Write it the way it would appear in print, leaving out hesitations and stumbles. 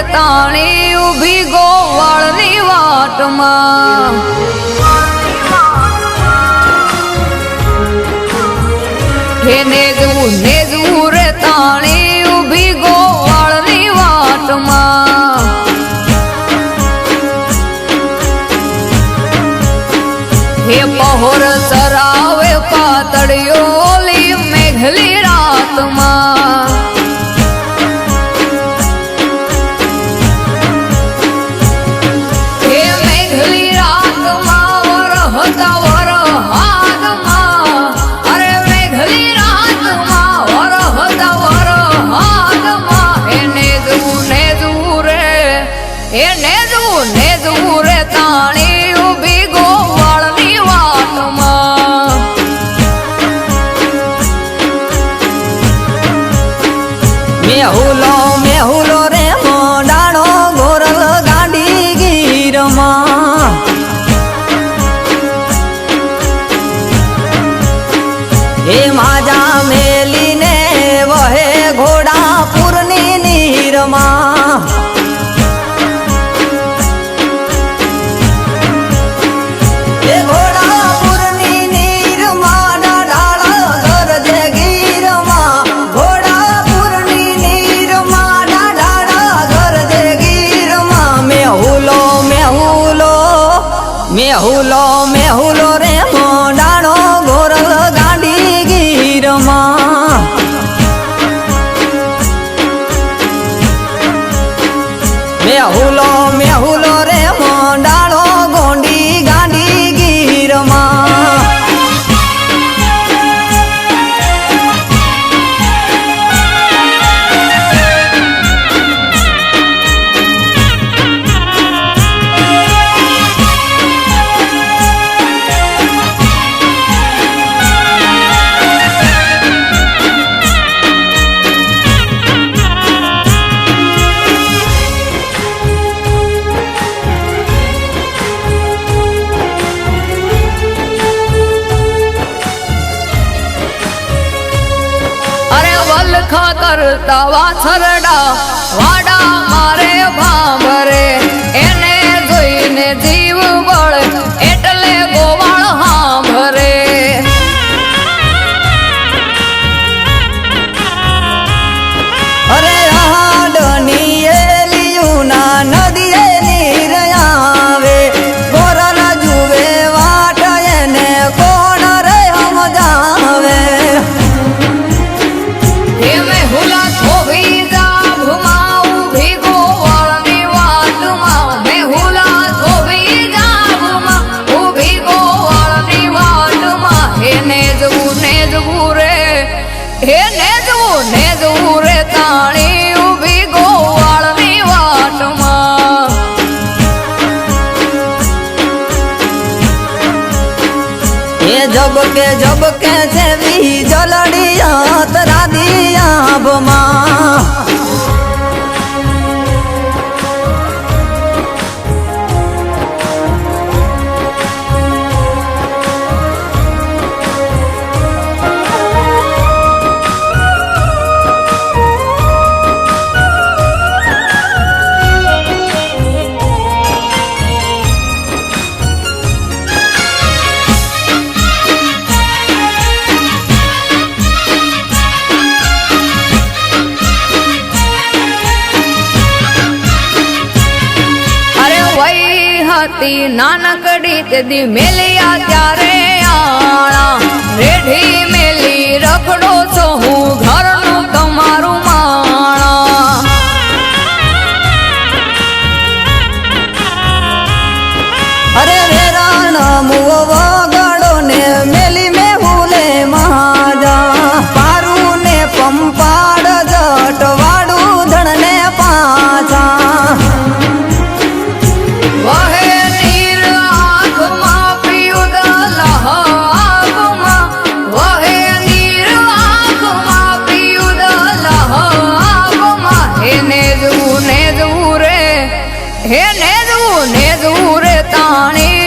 તાણી ઉભી ગોવાળની વાટમાં હે નેજવું રે તાણી ઉભી ગોવાળની વાટમાં હે પહોર સરાવે પાતળીઓ ઓલી મેઘલી રાતમાં નેજવું રે તાણી ઉભી ગોવાળની વાટમાં મેહુલો રે મોડાણો ગોરલ ગાંડી ગીરમાં હે માજા મેલીને વહે ઘોડાપુરની નીરમાં મેહુલો રે મોડાણો ગોરલ ગાંડી ગીરમાં મેહુલો રે મોડાણો ગોંડી ગાંડી ગીરમાં વલખા કરતા વાછરડા વાડા મારે ભાંભરે એને જોઈને જીવ બળે એટલે ગોવાળ હાંભરે અરે હાડની એલિયુના નદીએ નીર આવે ગોરલ જુએ વાટ એને કોણ રે સમજાવે નેજવું રે તાણી ઉભી ગોવાળની વાટમાં એ જબકે છે વી જલડિયા તરાદી આભમાં હતી નાનકડી તે દી મેલિયા ત્યારે આણા રેઢી મેલી રખડો છો હું ઘરનું તમારું માણા અરે રે રાણ મુવો વગડો ને મેલી મેહુલે મહાજા નેજવું નેજવું રે તાણી